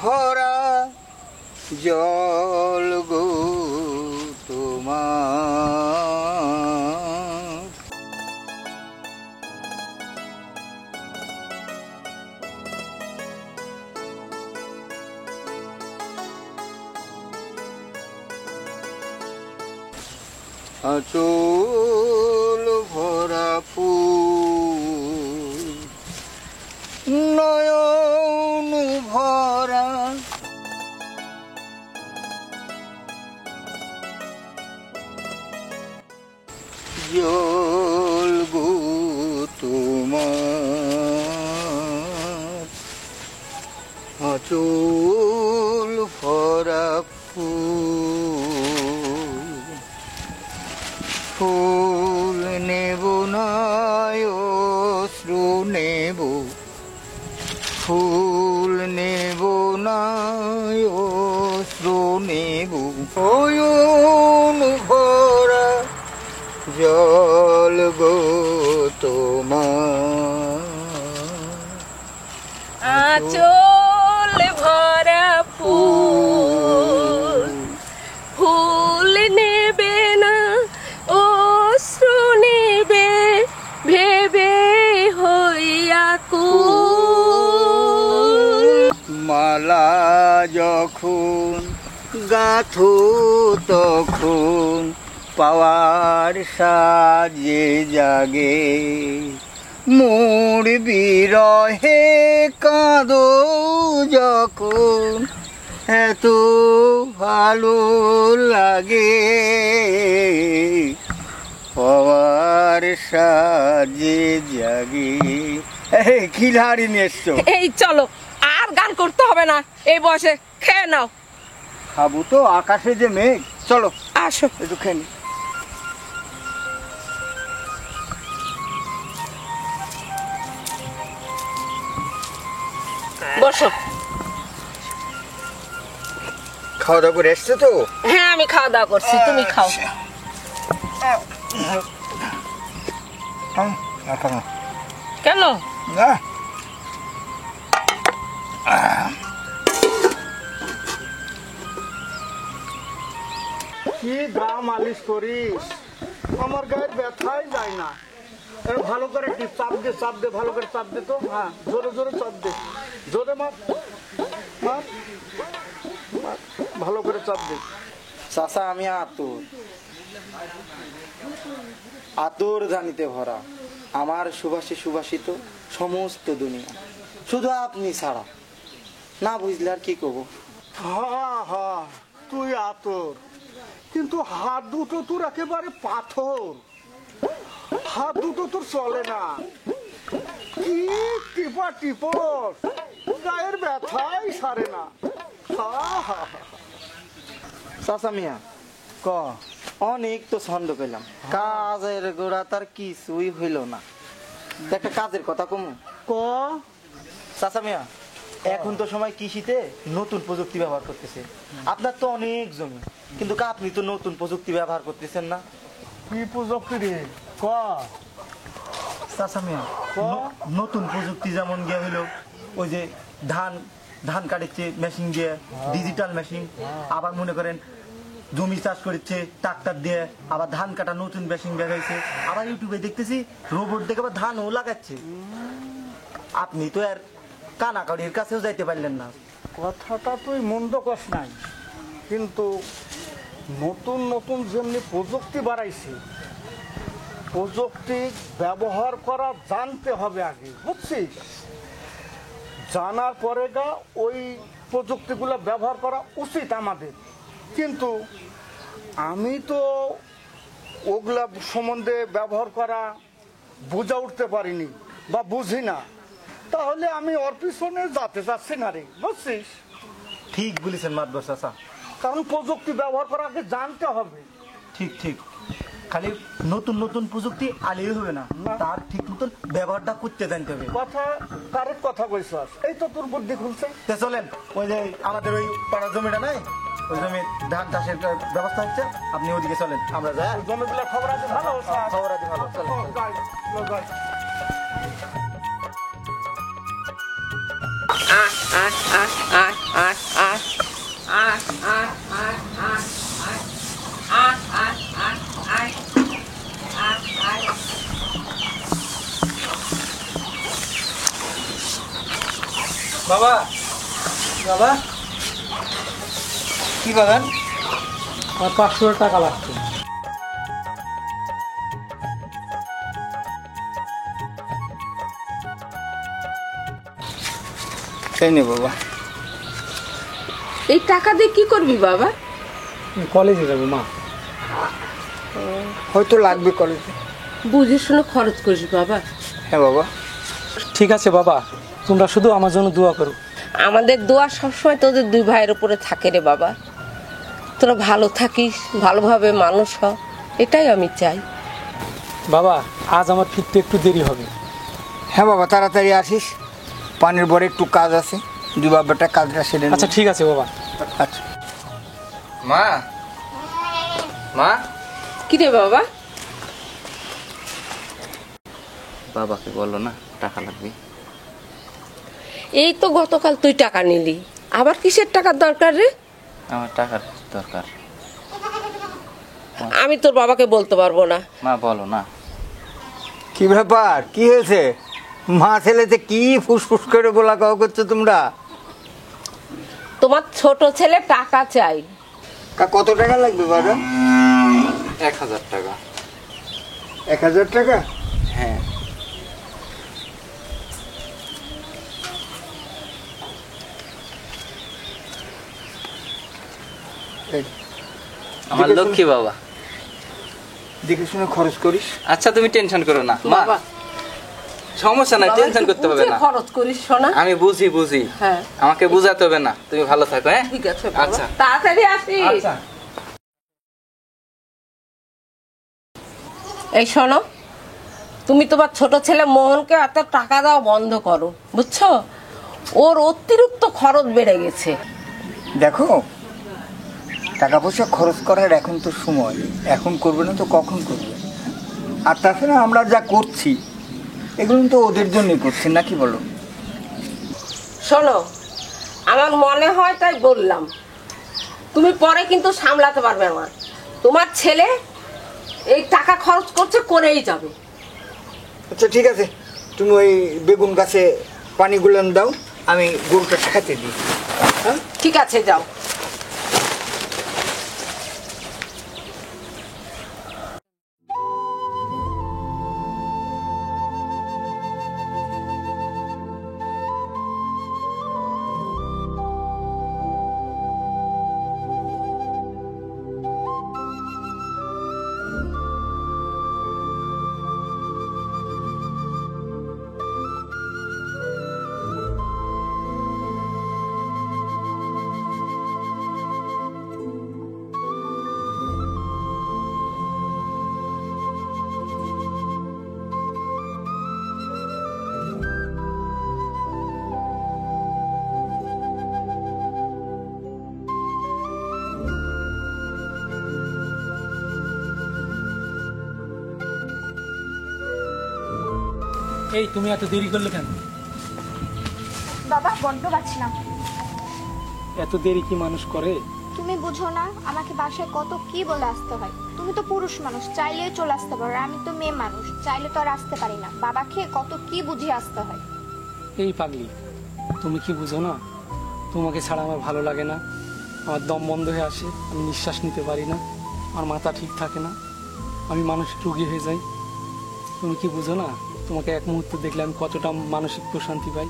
ভরা জল গো তোমার। আঁচল ভরা ফুল নয়ন ভরা জল গো তোমার। আঁচল ভরা ফুল নেব না অশ্রু নেব, ফুল নেব না অশ্রু নেব, নয়ন ভরা জল গো তোমার। আঁচল ভরা ফুল, ফুল নেবে না অশ্রু নেবে, ভেবে হইয়া কুল। মালা যখন গাঁথো তখন পাওয়ার সাজে জাগে, মোর বিরহে কাঁদো যখন এত ভালো লাগে, পাওয়ার সাজে জাগে। খিলাড়ি নিয়ে এসছো? এই চলো, আর গান করতে হবে না, এই বয়সে খেয়ে নাও। খাবো তো, আকাশে যে মেঘ। চলো আসো একটু খেয়ে নি। বসো। খাওয়া দাওয়া করে এসছো তো? হ্যাঁ আমি খাওয়া দাওয়া করছি, তুমি খাও। কেন? না কি গা মালিশ করিস, আমার গায়ে ব্যথাই যায় না। ভালো করে চাপ দে, চাপ দে, ভালো করে চাপ দে তো। হ্যাঁ জোরে জোরে চাপ দে, জোরে মার, মার, ভালো করে চাপ দে। চাচা আমি আতুর, আতুর জানিতে ভরা, আমার সুভাষী সুভাষিত সমস্ত দুনিয়া, শুধু আপনি ছাড়া। না বুঝলে আর কি করবো। হা হা তুই আতর, কিন্তু হাত দুটো তোর একেবারে পাথর, হাত দুটো তোর চলে না। কি টিপা টিপস, গায়ের ব্যথাই সারে না। চাচা মিয়া ক অনেক তো ছন্দ পেলাম, কাজের গোড়া তার কিছুই হইল না। একটা কাজের কথা কমু ক। চাচা মিয়া এখন তো সময় কৃষিতে নতুন প্রযুক্তি ব্যবহার করতেছে, আপনার তো অনেক জমি, কিন্তু আপনি তো নতুন প্রযুক্তি ব্যবহার করতেছেন না। কি প্রযুক্তি রে ক। চাচা মিয়া নতুন প্রযুক্তি যেমন গিয়ে হইলো ওই যে ধান কাটছে মেশিন দিয়ে, ডিজিটাল মেশিন, আবার মনে করেন জমি চাষ করছে ট্রাক্টর দিয়ে, আবার ধান কাটা নতুন মেশিন বের হয়েছে, আবার ইউটিউবে দেখতেছি রোবট দেখে আবার ধানও লাগাচ্ছে। আপনি তো আর কানাকাড়ির কাছেও যাইতে পারলেন না। কথাটা তুই মন্দ কস নাই, কিন্তু নতুন নতুন যেমনি প্রযুক্তি বাড়াইছে, প্রযুক্তি ব্যবহার করা জানতে হবে আগে, বুঝছিস? জানার পরে গা ওই প্রযুক্তিগুলো ব্যবহার করা উচিত আমাদের। কিন্তু আমি তো ওগুলা সম্বন্ধে ব্যবহার করা বুঝা উঠতে পারিনি বা বুঝি না, তাহলে আমি ওর পিছনে যেতে চাচ্ছি না রে, বুঝছিস? ঠিক বলেছেন মাতবর চাচা, কারণ প্রযুক্তি ব্যবহার করা আগে জানতে হবে। ঠিক ঠিক, খালি নতুন নতুন প্রযুক্তি আলেই হবে না, তার ঠিক মতন ব্যবহারটা করতে জানতে হবে। কথা কারেক্ট কথা কইছ, এই তো তোর বুদ্ধি খুলছে। চলেন ওই যে আমাদের ওই পাড়ার জমিটা নাই, ওই জমি ধান চাষের ব্যবস্থা হচ্ছে, আপনি ওদিকে চলেন, আমরা যাই। জমিগুলো খবর আছে ভালো, খবর আছে ভালো, চলেন। আহ আহ আহ আহ আহ বাবা কি বাগান? আমার 500 টাকা লাগছে। তাই নে বাবা। এই টাকা দিয়ে কি করবি বাবা? আমি কলেজে যাবো মা। হয়তো লাগবে কলেজে। বুঝে শুনে খরচ করিস বাবা। হ্যাঁ বাবা। ঠিক আছে বাবা, তোমরা শুধু আমার জন্য দোয়া করো। আমাদের দোয়া সবসময় তোদের দুই ভাইয়ের উপরে থাকে রে বাবা। তোরা ভালো থাকিস, ভালোভাবে মানুষ হ, এটাই আমি চাই। বাবা আজ আমার ফিরতে একটু দেরি হবে। হ্যাঁ বাবা, তাড়াতাড়ি আসিস। পানির বরে একটু কাজ আছে, দুই বাবাটা কাজটা সেরে নেব। আচ্ছা ঠিক আছে বাবা। আচ্ছা। মা, মা। কি রে বাবা? বাবাকে বলো না টাকা লাগবে। এই তো গতকাল তুই টাকা নিলি, আবার কিসের টাকার দরকার রে? আমার টাকার দরকার। আমি তোর বাবাকে বলতে পারবো না। মা বলো না। কি ব্যাপার, কি হয়েছে? মা ছেলেতে কি ফুসফুস করে বলা কাও করছো তোমরা? তোমার ছোট ছেলে টাকা চাই। কত টাকা লাগবে বাবা? 1000 টাকা। 1000 টাকা? হ্যাঁ। আমার লক্ষ্মী বাবা, দেখে শুনে খরচ করিস। আচ্ছা তুমি টেনশন করো না মা, বাবা সমস্যা নাই, টেনশন করতে হবে না। খরচ করিস সোনা। আমি বুঝি হ্যাঁ আমাকে বুঝাতে হবে না, তুমি ভালো থাকো। হ্যাঁ ঠিক আছে বাবা। আচ্ছা তাড়াতাড়ি আসিস। আচ্ছা। এই শোনো, তুমি তোমার ছোট ছেলে মোহনকে এত টাকা দাও বন্ধ করো, বুঝছো? ওর অতিরিক্ত খরচ বেড়ে গেছে। দেখো, টাকা পয়সা খরচ করার এখন তো সময়, এখন করবে না তো কখন করবে? আর তাছাড়া আমরা যা করছি এগুলো তো ওদের জন্যই করছি, নাকি বলো? শোনো, আমার মনে হয় তাই বললাম, তুমি পরে কিন্তু সামলাতে পারবে আমার। তোমার ছেলে এই টাকা খরচ করছে, করেই যাবে। আচ্ছা ঠিক আছে, তুমি ওই বেগুন গাছে পানি গুলান দাও, আমি গরুটা খেতে দিই। হ্যাঁ ঠিক আছে, যাও। এই তুমি এত দেরি করলে কেন? বাবা বড্ড বাঁচলাম। এত দেরি কি মানুষ করে? তুমি বুঝো না, আমাকে বাসায় কত কি বলে আসতে হয়। তুমি তো পুরুষ মানুষ, চাইলেও চলে আসতে পারো, আর আমি তো মেয়ে মানুষ, চাইলে তো আর আসতে পারি না। বাবাকে কত কি বুঝিয়ে আসতে হয়। এই পাগলি, তুমি কি বুঝো না? তোমাকে ছাড়া আমার ভালো লাগে না, আমার দম বন্ধ হয়ে আসে, আমি নিঃশ্বাস নিতে পারি না, আমার মাথা ঠিক থাকে না, আমি মানসিক রোগী হয়ে যাই। তুমি কি বুঝো না? তোমাকে এক মুহূর্ত দেখলে আমি কতটা মানসিক প্রশান্তি পাই।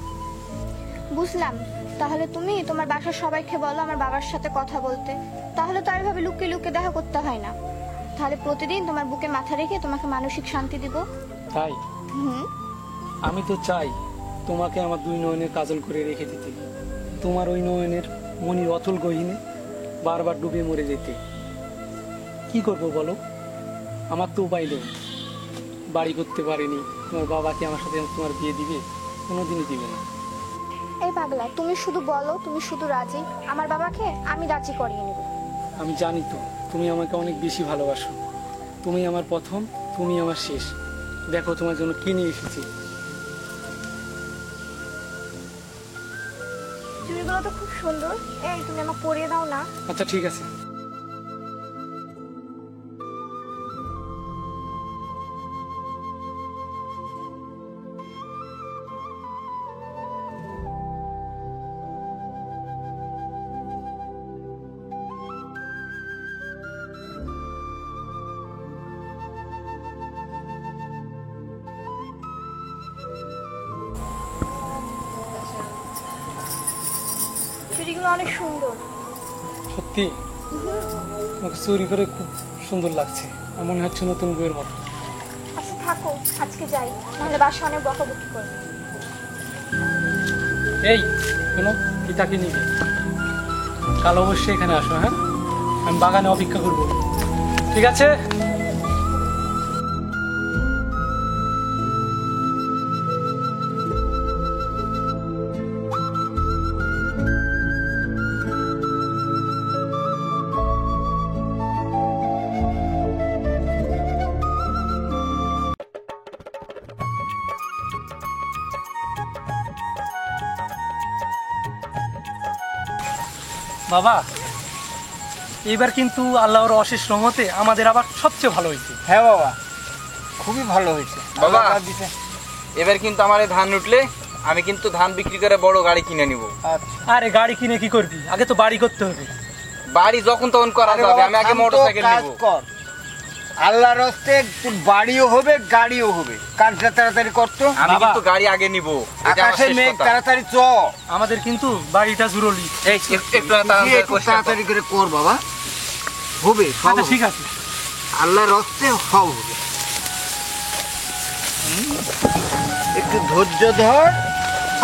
বুঝলাম, তাহলে তুমি তোমার বাসার সবাইকে বলো আমার বাবার সাথে কথা বলতে, তাহলে তো আর এভাবে লুকিয়ে লুকিয়ে দেখা করতে হয় না। তাহলে প্রতিদিন তোমার বুকে মাথা রেখে তোমাকে মানসিক শান্তি দিব। তাই হুম। আমি তো চাই তোমাকে আমার দুই নয়নের কাজল করে রেখে দিতে, তোমার ওই নয়নের মনির অতুল গহীনে বারবার ডুবে মরে যেতে। কি করব বলো? আমার তো উপায় নেই, বাড়ি করতে পারিনি, তোমার বাবাকে আমার সাথে তোমার বিয়ে দিবে? কোনোদিনই দিবে না। এই পাগলা, তুমি শুধু বলো, তুমি শুধু রাজি, আমার বাবাকে আমি রাজি করিয়ে নেব। আমি জানি তো তুমি আমাকে অনেক বেশি ভালোবাসো, তুমি আমার প্রথম, তুমি আমার শেষ। দেখো তোমার জন্য কি নিয়ে এসেছি। চুড়িগুলো তো খুব সুন্দর, এই তুমি আমাকে পরিয়ে দাও না। আচ্ছা ঠিক আছে। চুড়িগুলো অনেক সুন্দর। সত্যি তোমাকে চুরি করে খুব সুন্দর লাগছে, আমার মনে হচ্ছে নতুন বইয়ের মতো। আচ্ছা থাকো, আজকে যাই, নাহলে বাসা অনেক বকাবকি করবে। এই শোনো, পিতাকে নিবে, কাল অবশ্যই এখানে আসো। হ্যাঁ, আমি বাগানে অপেক্ষা করবো, ঠিক আছে? বাবা, এবার কিন্তু আল্লাহর অশেষ রহমতে আমাদের আবার সবচেয়ে ভালো হয়েছে। হ্যাঁ বাবা, খুবই ভালো হয়েছে বাবা। আল্লাহ দিছে। এবার কিন্তু আমার এই ধান উঠলে আমি কিন্তু ধান বিক্রি করে বড় গাড়ি কিনে নিব। আচ্ছা আরে গাড়ি কিনে কি করবি, আগে তো বাড়ি করতে হবে। বাড়ি যখন তখন করা আরে যাবে, বাবা, আমি আগে থাম তো, মোটরসাইকেল কাজ নিব। কর। আল্লাহর হস্তে তোর বাড়িও হবে গাড়িও হবে, কাজটা তাড়াতাড়ি করতো। আমি বাবা। কিন্তু গাড়ি আগে নিব, এটা আমার আকাশে শেষ মেঘ, কথা। তাড়াতাড়ি চ। আমাদের কিন্তু বাড়িটা জরুরি। এই একটু তুই একটু তাড়াতাড়ি করে কর বাবা, হবে সব আচ্ছা হবে। ঠিক আছে। আল্লাহর হস্তে সব হবে। একটু ধৈর্য ধর।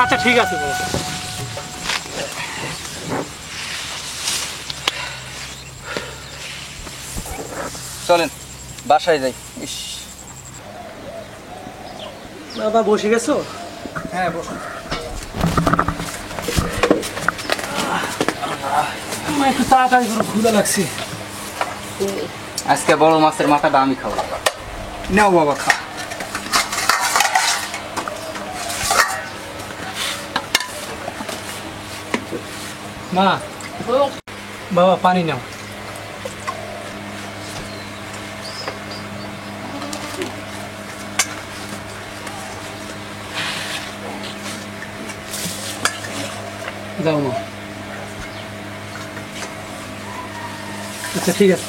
আচ্ছা ঠিক আছে বাবা। চলেন বাসায় যাই। ইস, বাবা বসে গেছো? হ্যাঁ বসো। আমার একটু তাড়াতাড়ি করে ক্ষুধা লাগছে। আজকে বড় মাছের মাথাটা আমি খাবো। নাও বাবা খা। মা, বাবা পানি নাও। দাও মা। আচ্ছা ঠিক আছে।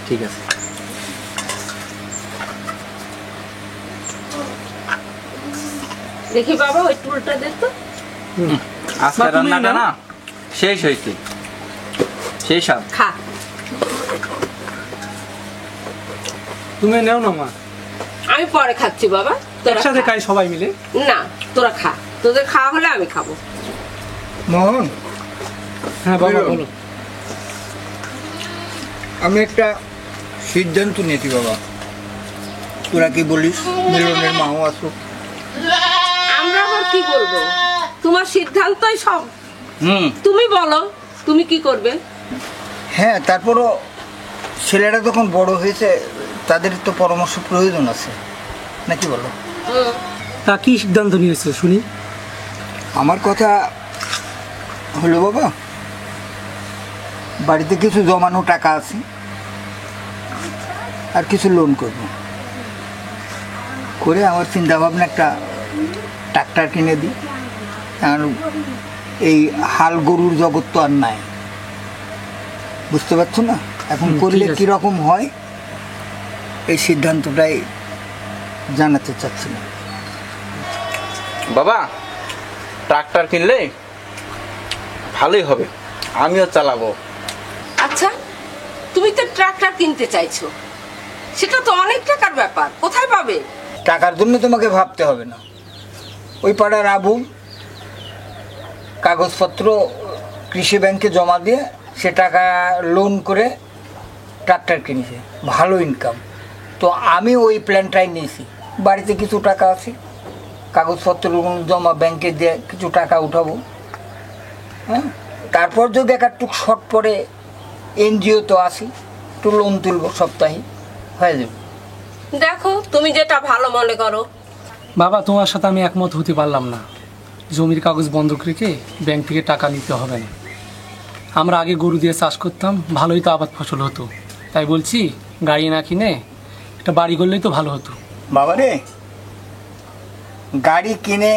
ঠিক আছে। দেখি বাবা ওই টুলটা দে তো। আজকে মা, তুমি রান্নাটা নাও। না শেষ হয়েছে, সেই সব। খা। তুমি নেও না মা, আমি পরে খাচ্ছি বাবা, তোরা একসাথে খা। খাই সবাই মিলে। না তোরা খা, তোদের খাওয়া হলে আমি খাবো। মোহন, হ্যাঁ বাবা বেরো। বলো। আমি একটা সিদ্ধান্ত নিয়েছি বাবা, তোরা কি বলিস? মিলনের মাও আসুক। আমরা আবার কি বলবো, তোমার সিদ্ধান্তই সব। হুম, তুমি বলো তুমি কি করবে। হ্যাঁ, তারপরও ছেলেরা যখন বড় হয়েছে তাদের তো পরামর্শ প্রয়োজন আছে, নাকি বলো? তা কি সিদ্ধান্ত নিয়েছো শুনি? আমার কথা হলো বাবা, বাড়িতে কিছু জমানো টাকা আছে আর কিছু লোন করব, করে আমার চিন্তা ভাবনা একটা ট্রাক্টর কিনে দিই। আর এই হাল গরুর জগৎ তো আর নাই, বুঝতে পারছো না? এখন করলে ঠিক আছে। কীরকম হয় এই সিদ্ধান্তটাই জানাতে চাচ্ছি না। বাবা ট্রাক্টর কিনলে ভালোই হবে, আমিও চালাবো। আচ্ছা তুমি তো ট্রাক্টর কিনতে চাইছো, সেটা তো অনেক টাকার ব্যাপার, কোথায় পাবে? টাকার জন্য তোমাকে ভাবতে হবে না। ওই পাড়ার আবু কাগজপত্র কৃষি ব্যাংকে জমা দিয়ে সে টাকা লোন করে ট্রাক্টর কিনেছে, ভালো ইনকাম। তো আমি ওই প্ল্যানটাই নিয়েছি, বাড়িতে কিছু টাকা আছে, কাগজপত্র জমা ব্যাংকে দিয়ে কিছু টাকা উঠাবো। হ্যাঁ, তারপর যদি একটু শর্ট পড়ে এনজিও তো আসি, একটু লোন তুলবো সপ্তাহে, হয়ে যাবে। দেখো তুমি যেটা ভালো মনে করো। বাবা তোমার সাথে আমি একমত হতে পারলাম না। জমির কাগজ বন্ধক রেখে ব্যাংক থেকে টাকা নিতে হবে না। আমরা আগে গরু দিয়ে চাষ করতাম, ভালোই তো আবাদ ফসল হতো। তাই বলছি গাড়ি না কিনে একটা বাড়ি করলেই তো ভালো হতো। বাবারে, গাড়ি কিনে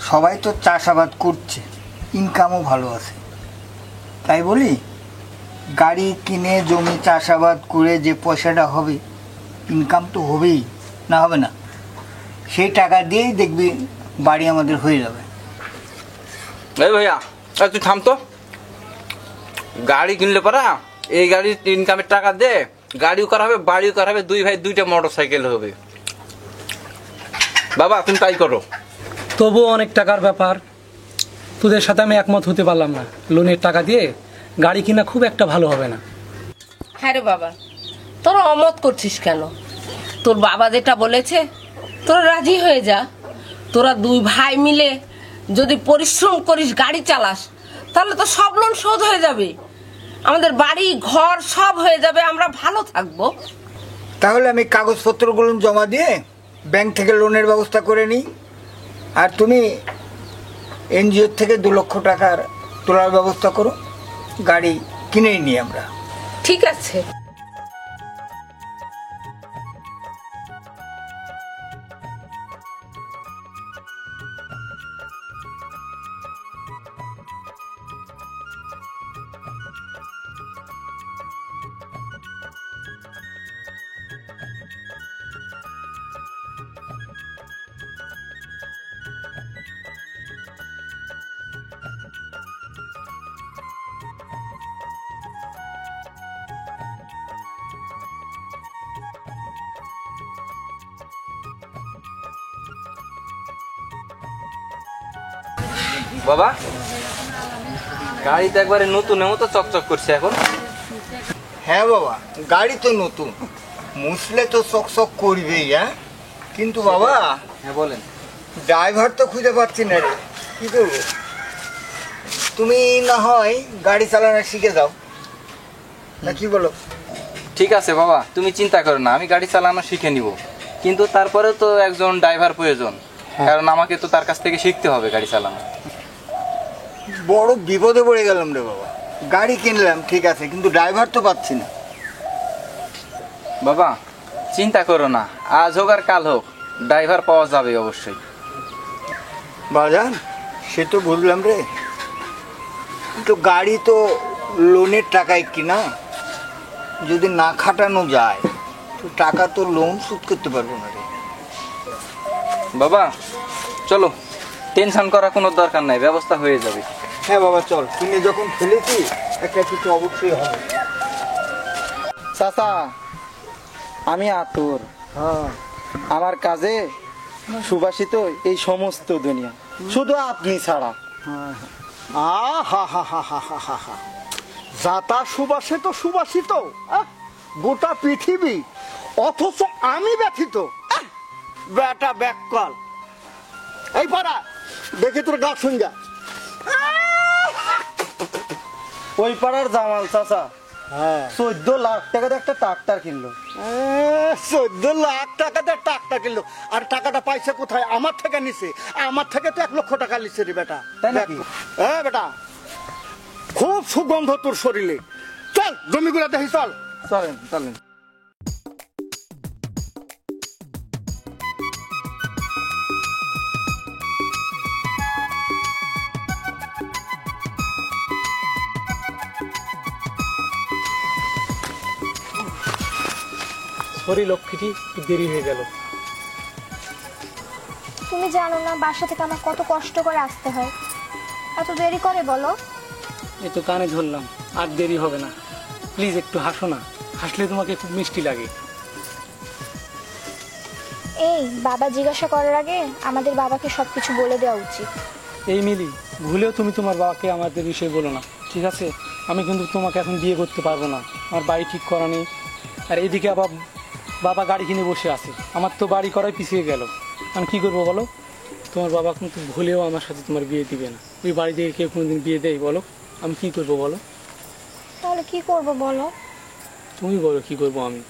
সবাই তো চাষাবাদ করছে, ইনকামও ভালো আছে, তাই বলি গাড়ি কিনে জমি চাষাবাদ করে যে পয়সাটা হবে, ইনকাম তো হবেই, না হবে না? সেই টাকা দিয়েই দেখবি বাড়ি আমাদের হয়ে যাবে। এই ভাইয়া, তুই থাম তো। গাড়ি কিনলে পারা এই গাড়ির ইনকামের টাকা দে, গাড়িও করা হবে, বাড়িও করা হবে, দুই ভাই দুইটা মোটর সাইকেল হবে। বাবা তুমি তাই করো। তবুও অনেক টাকার ব্যাপার, তোদের সাথে আমি একমত হতে পারলাম না। লোনের টাকা দিয়ে গাড়ি কিনা খুব একটা ভালো হবে না। হ্যাঁ রে বাবা, তোরা অমত করছিস কেন? তোর বাবা যেটা বলেছে তোরা রাজি হয়ে যা। তোরা দুই ভাই মিলে যদি পরিশ্রম করিস, গাড়ি চালাস, তাহলে তো সব লোন শোধ হয়ে যাবে, আমাদের বাড়ি ঘর সব হয়ে যাবে, আমরা ভালো থাকবো। তাহলে আমি কাগজপত্রগুলো জমা দিয়ে ব্যাংক থেকে লোনের ব্যবস্থা করে নিই, আর তুমি এনজিওর থেকে 2 লক্ষ টাকার তোলার ব্যবস্থা করো, গাড়ি কিনেই নিই আমরা। ঠিক আছে। বাবা গাড়ি তো একবারে নতুনের মতো চকচক করছে এখন। হ্যাঁ বাবা, গাড়ি তো নতুন, মুছলে তো চকচক করবেই। হ্যাঁ, কিন্তু বাবা হ্যাঁ বলেন। ড্রাইভার তো খুঁজে পাচ্ছি না রে, কি করবো? তুমি না হয় গাড়ি চালানো শিখে যাও, না কি বলো? ঠিক আছে বাবা, তুমি চিন্তা করো না, আমি গাড়ি চালানো শিখে নিব, কিন্তু তারপরেও তো একজন ড্রাইভার প্রয়োজন, কারণ আমাকে তো তার কাছ থেকে শিখতে হবে গাড়ি চালানো। বড় বিপদে পড়ে গেলাম রে বাবা, গাড়ি কিনলাম ঠিক আছে, কিন্তু ড্রাইভার তো পাচ্ছি না। বাবা চিন্তা করো না, আজ হোক আর কাল হোক ড্রাইভার পাওয়া যাবে অবশ্যই। বাজান সে তো বুঝলাম রে, কিন্তু গাড়ি তো লোনের টাকায় কিনা, যদি না খাটানো যায় তো টাকা তো লোন শোধ করতে পারবো না রে। বাবা চলো, টেনশন করার কোনো দরকার নাই, ব্যবস্থা হয়ে যাবে। হ্যাঁ বাবা চল, কিনে যখন ফেলেছি একটা কিছু অবশ্যই হবে। চাচা আমি আতুর, হ্যাঁ, আমার কাজে সুবাসিত এই সমস্ত দুনিয়া, শুধু আপনি ছাড়া। আহা, যাতা সুবাসিত সুবাসিত, গোটা পৃথিবী, অথচ আমি ব্যথিত। বেটা ব্যাককল, এই পাড়া দেখে তোর গা শুনগা। ওই পাড়ার জামাল চাচা হ্যাঁ, 14 লাখ টাকাতে একটা ট্রাক্টর কিনলো। 14 লাখ টাকাতে ট্রাক্টর কিনলো, আর টাকাটা পাইছে কোথায়? আমার থেকে নিছে, আমার থেকে তো 1 লক্ষ টাকা নিছে রে বেটা। তাই নাকি? হ্যাঁ বেটা, খুব সুগন্ধ তোর শরীরে। চল জমিগুলো দেখি, চল। চলেন চলেন। সরি লক্ষ্মীটি, একটু দেরি হয়ে গেল। তুমি জানো না বাসা থেকে আমার কত কষ্ট করে আসতে হয়, এত দেরি করে বলো? এই তো কানে ধরলাম, আর দেরি হবে না। প্লিজ একটু হাসো না, হাসলে তোমাকে খুব মিষ্টি লাগে। এই বাবা জিজ্ঞাসা করার আগে আমাদের বাবাকে সবকিছু বলে দেওয়া উচিত। এই মিলি, ভুলেও তুমি তোমার বাবাকে আমাদের বিষয়ে বলো না, ঠিক আছে? আমি কিন্তু তোমাকে এখন বিয়ে করতে পারবো না, আমার বাড়ি ঠিক করা নেই, আর এদিকে আবার বাবা গাড়ি কিনে বসে আছে, আমার তো বাড়ি করাই পিছিয়ে গেল। আমি কী করবো বলো? তোমার বাবা কিন্তু ভুলেও আমার সাথে তোমার বিয়ে দিবে না। ওই বাড়ি থেকে কেউ কোনোদিন বিয়ে দেয় বলো? আমি কী করবো বলো? তাহলে কি করব বলো? তুমি বলো কী করবো আমি?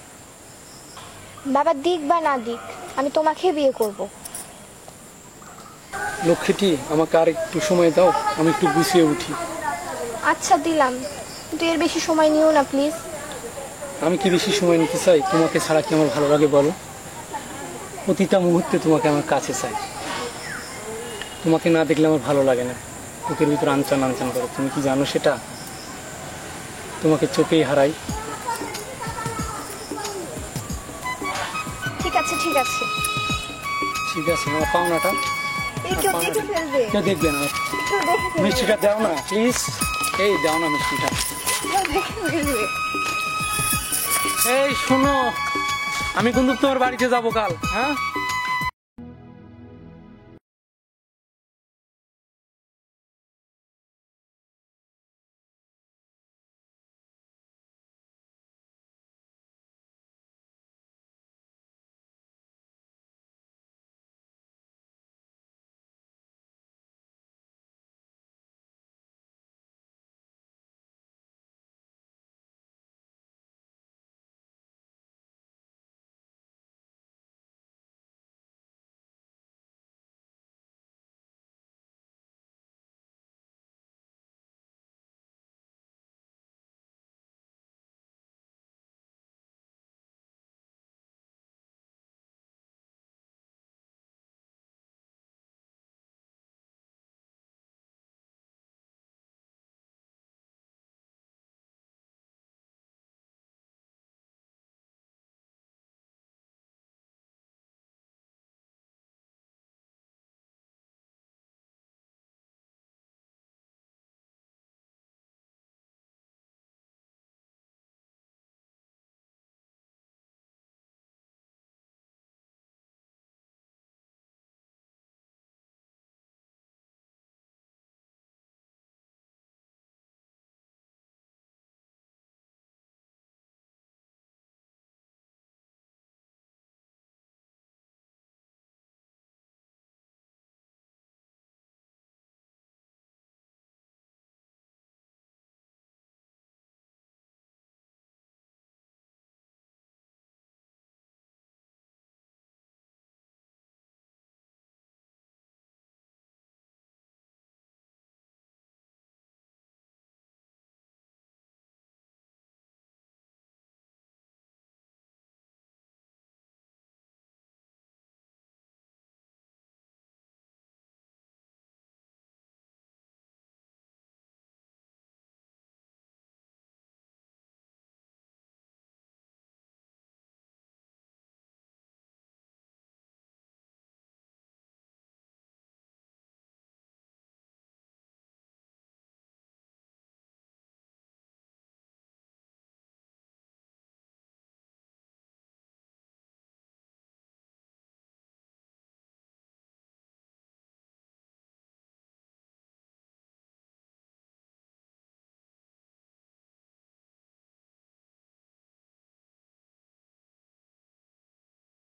বাবা দিক বা না দিক, আমি তোমাকে বিয়ে করব। লক্ষ্মীটি, আমাকে আর একটু সময় দাও, আমি একটু গুছিয়ে উঠি। আচ্ছা দিলাম, কিন্তু এর বেশি সময় নিও না প্লিজ। আমি কি বেশি সময় নিতে চাই? তোমাকে ছাড়া কি আমার ভালো লাগে বলো? প্রতিটা মুহূর্তে তোমাকে আমার কাছে চাই, তোমাকে না দেখলে আমার ভালো লাগে না, বুকের ভিতরে আনচান আনচান করে। তুমি কি জানো সেটা? তোমাকে চোখেই হারাই। ঠিক আছে ঠিক আছে। ঠিক আছে, আমার পাওনাটা এই কেউ দেখে ফেলবে। কেউ দেখবে না। কেউ দেখে ফেলবে। মিষ্টিটা দাও না প্লিজ, এই দাও না মিষ্টিটা। কেউ দেখে ফেলবে। এই শোনো, আমি কিন্তু তোমার বাড়িতে যাবো কাল। হ্যাঁ,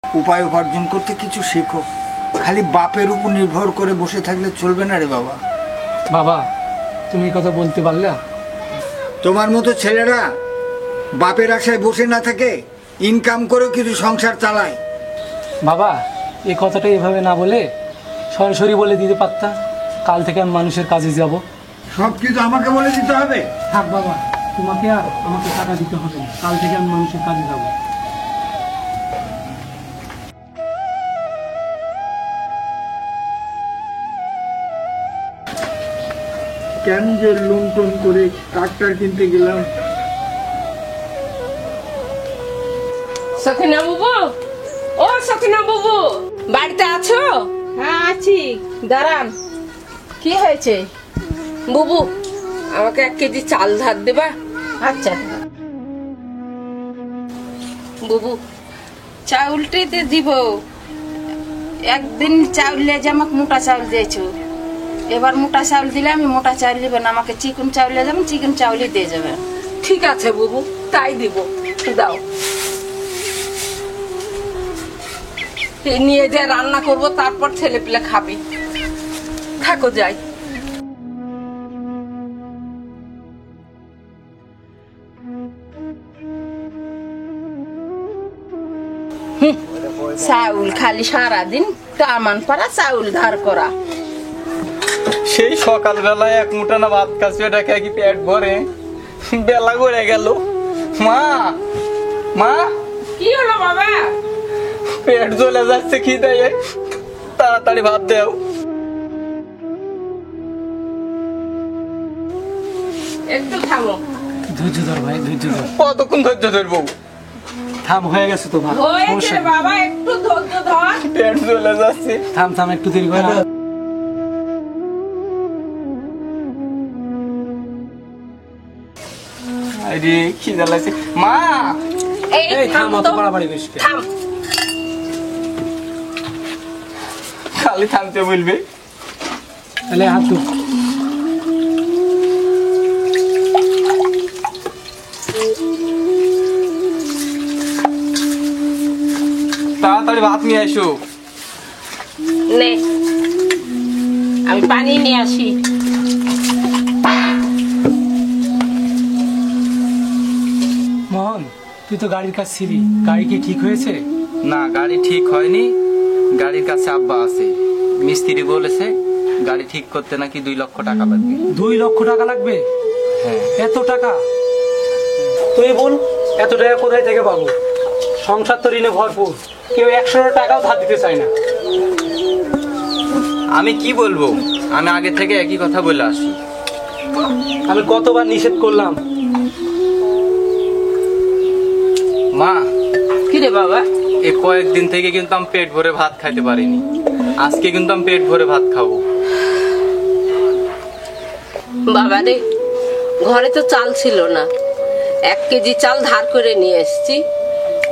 উপায় উপার্জন করতে কিছু শেখো। খালি বাপের উপর নির্ভর করে বসে থাকলে চলবে না রে বাবা। বাবা তুমি এই কথা বলতে পারলে? তোমার মতো ছেলেরা বাপের আশায় বসে না থাকে, ইনকাম করেও কিছু সংসার চালায়। বাবা এই কথাটা এভাবে না বলে সরাসরি বলে দিতে পারতা, কাল থেকে আমি মানুষের কাজে যাব। সব কিছু আমাকে বলে দিতে হবে? থাক বাবা, তোমাকে আর আমাকে টাকা দিতে হবে না, কাল থেকে আমি মানুষের কাজে যাব। কেন যে লোন টোন করে ট্রাক্টর কিনতে গেলাম। সখিনা বাবু, ও সখিনা বাবু, বাড়িতে আছো? হ্যাঁ আছি, দাঁড়ান। কি হয়েছে? বুবু, আমাকে 1 কেজি চাল ধার দেবা? আচ্ছা বুবু, চাউলটাইতে দিব। একদিন চাউল লেজে আমাকে মোটা চাউল দিয়েছো, এবার মোটা চাউল দিলে আমি মোটা চাউল দিব না, আমাকে চিকন চাউল যাবেন, চিকন চাউলই দিয়ে যাবে। ঠিক আছে বুবু, তাই দিব। দাও, এই নিয়ে যে রান্না করব, তারপর ছেলে পেলে খাবে। থাকো যাই। চাউল খালি সারাদিন কামান পাড়া চাউল ধার করা। সেই সকালবেলায় 1 মুঠা না ভাত খাচ্ছি, ওটা খেয়ে কি পেট ভরে? বেলা গড়ে গেল। মা, মা, কি হলো বাবা? পেট জ্বলে যাচ্ছে খিদে, তাড়াতাড়ি ভাত দাও। একটু থামো। ধৈর্য ধর ভাই, ধৈর্য ধর। কতক্ষণ ধৈর্য ধরবো? থাম, হয়ে গেছে তো ভাই, হয়েছে সমস্যা নেই। বাবা, একটু ধৈর্য ধর। পেট চলে যাচ্ছে। থাম থাম, একটু দেরি করে না। আরে খিদা লাগছে। মা, এই এই থাম, থাম অত তো, বাড়াবাড়ি করিস কেন? থাম। খালি থামতে বলবে। তাহলে হাত ধুক। তাড়াতাড়ি ভাত নিয়ে এসো। নে, আমি পানি নিয়ে আসি। মোহন, তুই তো গাড়ির কাজ ছিলি, গাড়ি কি ঠিক হয়েছে? না, গাড়ি ঠিক হয়নি। গাড়ির কাছে আব্বা আছে, মিস্ত্রি বলেছে গাড়ি ঠিক করতে নাকি 2 লক্ষ টাকা লাগবে। 2 লক্ষ টাকা লাগবে? হ্যাঁ। এত টাকা? তুই বল, এত টাকা কোথায় থেকে পাবো? সংসার তো ঋণে ভরপুর, কেউ 100 টাকাও ধার দিতে চায় না। আমি কি বলবো, আমি আগে থেকে একই কথা বলে আসি। আমি কতবার নিষেধ করলাম। মা, কি রে বাবা? এই কয়েকদিন থেকে কিন্তু আমি পেট ভরে ভাত খাইতে পারিনি। আজকে কিন্তু আমি পেট ভরে ভাত খাবো। বাবা রে, ঘরে তো চাল ছিল না, 1 কেজি চাল ধার করে নিয়ে এসেছি।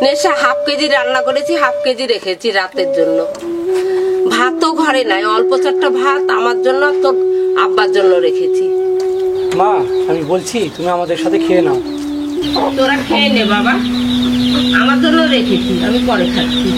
নেশা হাফ কেজি রান্না করেছি, হাফ কেজি রেখেছি রাতের জন্য। ভাতও ঘরে নাই, অল্প চারটা ভাত আমার জন্য আর তোর আব্বার জন্য রেখেছি। মা, আমি বলছি তুমি আমাদের সাথে খেয়ে নাও। তোরা খেয়ে নে বাবা, আমার জন্য রেখেছি, আমি পরে খাচ্ছি।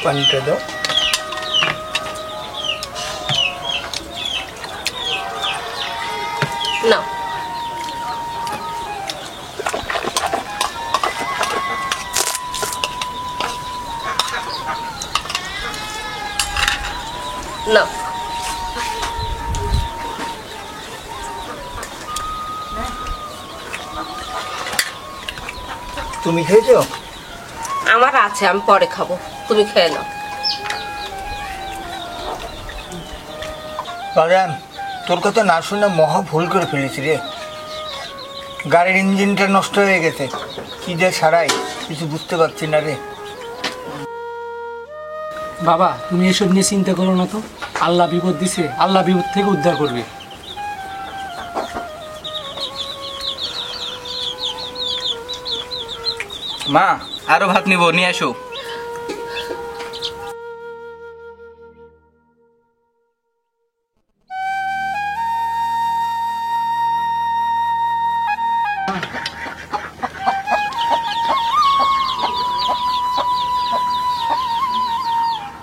পানিটা দাও। না, না, তুমি খেয়েছো? আমার আছে, আমি পরে খাবো, তুমি খেয়ে নাও। বাজান, তোর কথা না শুনে মহা ভুল করে ফেলেছি রে। গাড়ির ইঞ্জিনটা নষ্ট হয়ে গেছে, কি যে সারাই কিছু বুঝতে পারছি না রে। বাবা, তুমি এসব নিয়ে চিন্তা করো না তো। আল্লাহ বিপদ দিছে, আল্লাহ বিপদ থেকে উদ্ধার করবে। মা, আরো ভাত নিবো, নিয়ে এসো।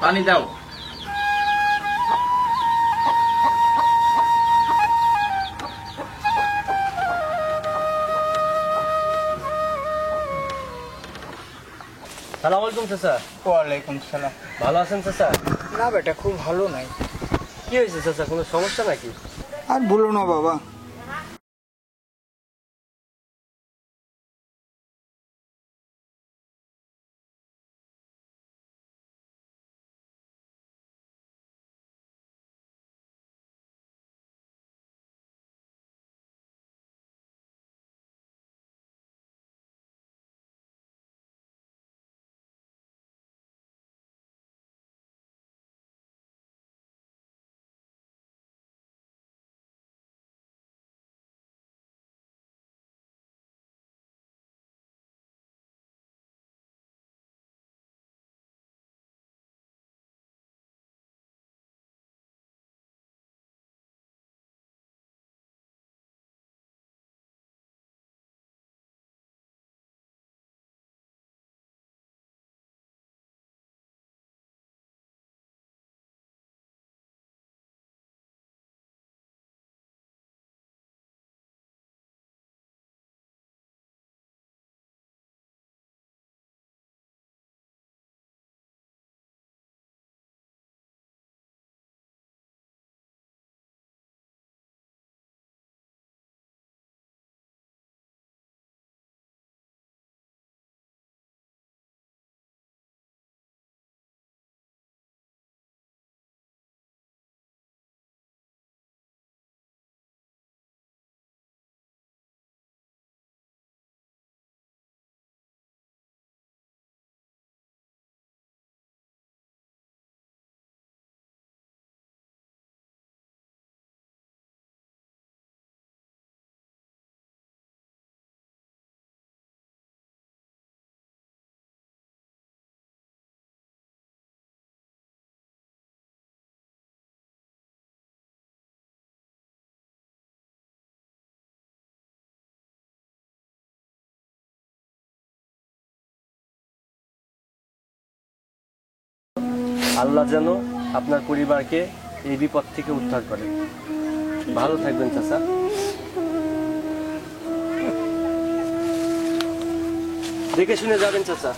পানি দাও। সালাম আলাইকুম চাচা। ওয়ালাইকুম সালাম। ভালো আছেন চাচা? না বেটা, খুব ভালো নাই। কি হয়েছে চাচা, কোনো সমস্যা নাকি? আর বলো না বাবা, আল্লাহ যেন আপনার পরিবারকে এই বিপদ থেকে উদ্ধার করে। ভালো থাকবেন চাচা। দেখে শুনে যাবেন চাচা।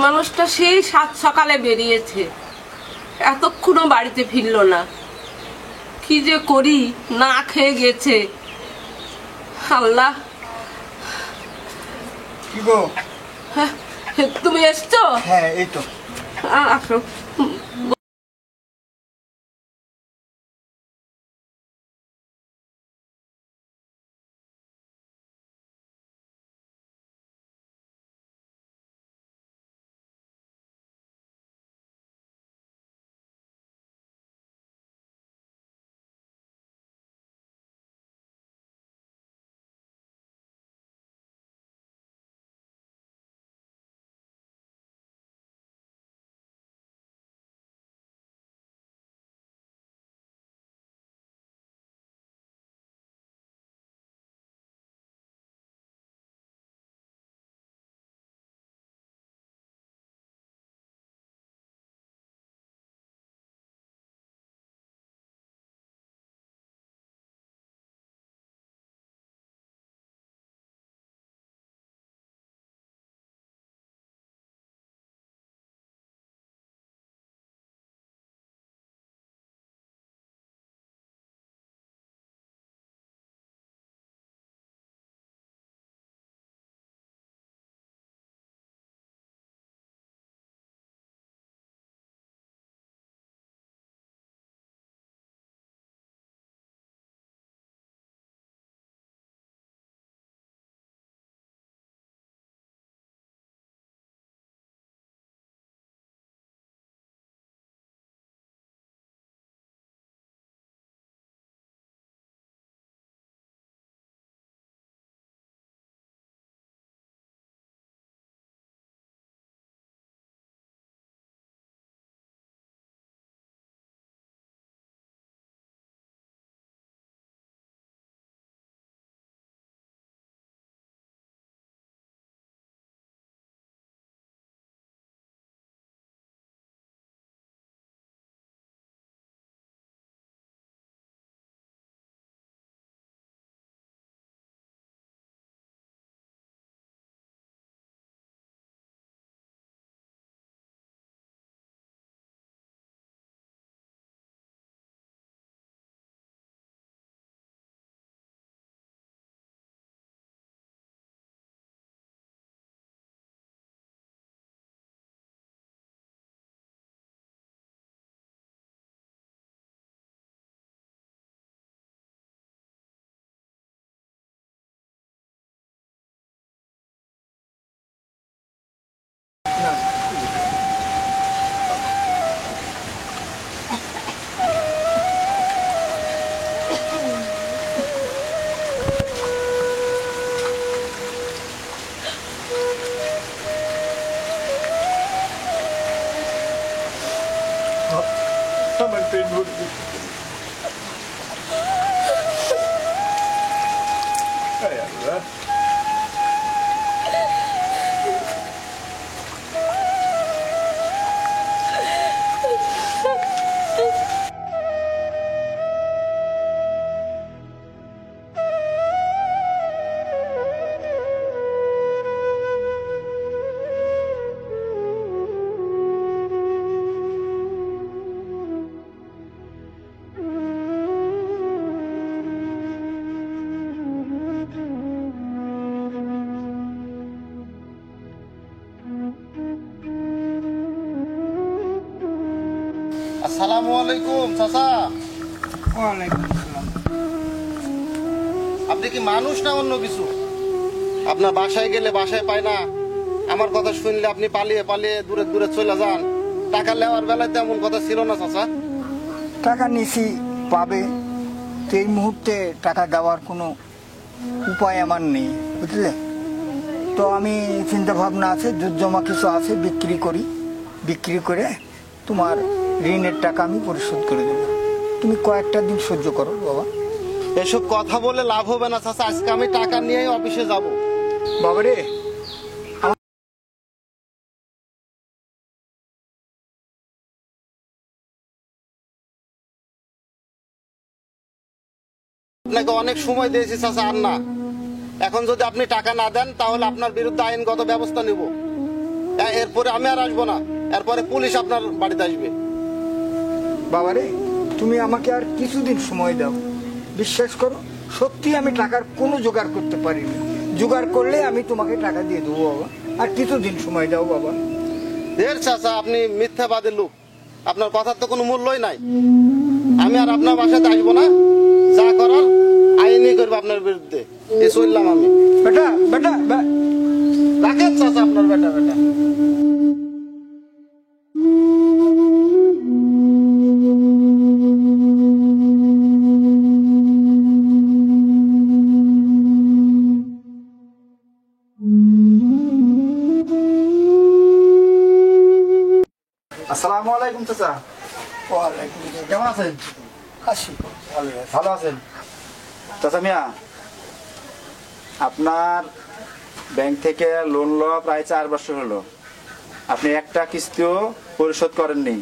মানুষটা সেই সাত সকালে বেরিয়েছে, এতক্ষণও বাড়িতে ফিরলো না। কি যে করি, না খেয়ে গেছে। আল্লাহ। কি গো? হ্যাঁ, তুমি এসছো? হ্যাঁ, এই তো। আসো। আমার পেট ভর্তি। হায় আল্লাহ। আসসালামু আলাইকুম চাচা। ওয়ালাইকুম আসসালাম। আপনি কি মানুষ না অন্য কিছু? আপনার বাসায় গেলে বাসায় পায় না, আমার কথা শুনলে আপনি পালিয়ে পালিয়ে দূরে দূরে চলে যান। টাকা নেওয়ার বেলায় তো এমন কথা ছিল না চাচা। টাকা নিছি পাবে, তো এই মুহূর্তে টাকা দেওয়ার কোনো উপায় আমার নেই, বুঝলে? তো আমি চিন্তা ভাবনা আছে, জমা কিছু আছে, বিক্রি করি, বিক্রি করে তোমার ঋণের টাকা আমি পরিশোধ করে দেবো। তুমি কয়েকটা দিন সহ্য করো বাবা। এসব কথা বলে লাভ হবে না চাচা, আজকে আমি টাকা নিয়েই অফিসে যাব। বাবারে, আপনাকে অনেক সময় দিয়েছি চাচা, আর না। এখন যদি আপনি টাকা না দেন তাহলে আপনার বিরুদ্ধে আইনগত ব্যবস্থা নিব। এরপরে আমি আর আসবো না, এরপরে পুলিশ আপনার বাড়িতে আসবে। বাবারে, তুমি আমাকে আর কিছুদিন সময় দাও। বিশ্বাস করো, সত্যি আমি টাকার কোনো জোগাড় করতে পারিনি। জোগাড় করলে আমি তোমাকে টাকা দিয়ে দেবো বাবা, আর কিছুদিন সময় দাও বাবা। ঢের চাচা, আপনি মিথ্যাবাদী লোক, আপনার কথার তো কোনো মূল্যই নাই। আমি আর আপনার বাসাতে আসবো না, যা করার আইনি করবো আপনার বিরুদ্ধে। এ চললাম আমি। বেটা বেটা রাখেন চাচা আপনার বেটা বেটা। আসসালামু আলাইকুম চাচা। ওয়ালাইকুম আসসালাম। কেমন আছেন? আসি, ভালো আছি। ভালো আছেন? চাচা মিয়া, আপনার ব্যাংক থেকে লোন লওয়া প্রায় 4 বছর হলো, আপনি একটা কিস্তিও পরিশোধ করেননি।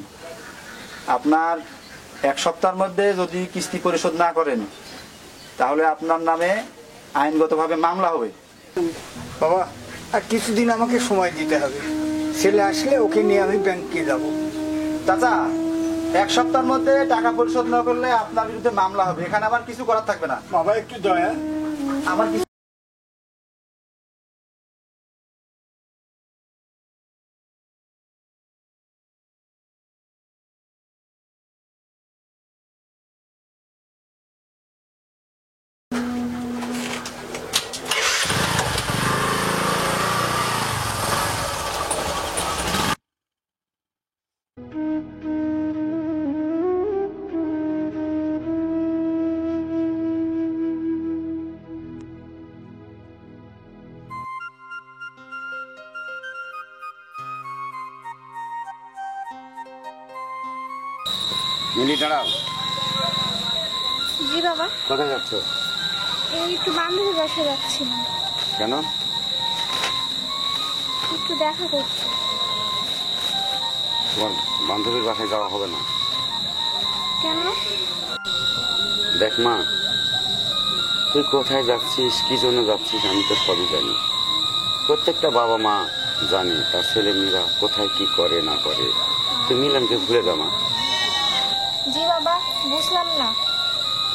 আপনার 1 সপ্তাহের মধ্যে যদি কিস্তি পরিশোধ না করেন তাহলে আপনার নামে আইনগতভাবে মামলা হবে। বাবা, আর কিছুদিন আমাকে সময় দিতে হবে। ছেলে আসলে ওকে নিয়ে আমি ব্যাংকে যাব। চাচা, 1 সপ্তাহের মধ্যে টাকা পরিশোধ না করলে আপনার বিরুদ্ধে মামলা হবে। এখানে আবার কিছু করার থাকবে না। বাবা একটু দয়া। আমার কিছু মিলি দাঁড়াও। জি বাবা। কোথায় যাচ্ছ? এই একটু বান্ধবীর বাসায় যাচ্ছিলাম। কেন? একটু দেখা করছি। তোমার বান্ধবীর বাসায় যাওয়া হবে না। কেন? দেখ মা, তুই কোথায় যাচ্ছিস, কি জন্য যাচ্ছিস, আমি তো সবই জানি। প্রত্যেকটা বাবা মা জানে তার ছেলে মেয়েরা কোথায় কি করে না করে। তুই মিলনকে ভুলে দাও মা। জি বাবা, বুঝলাম না।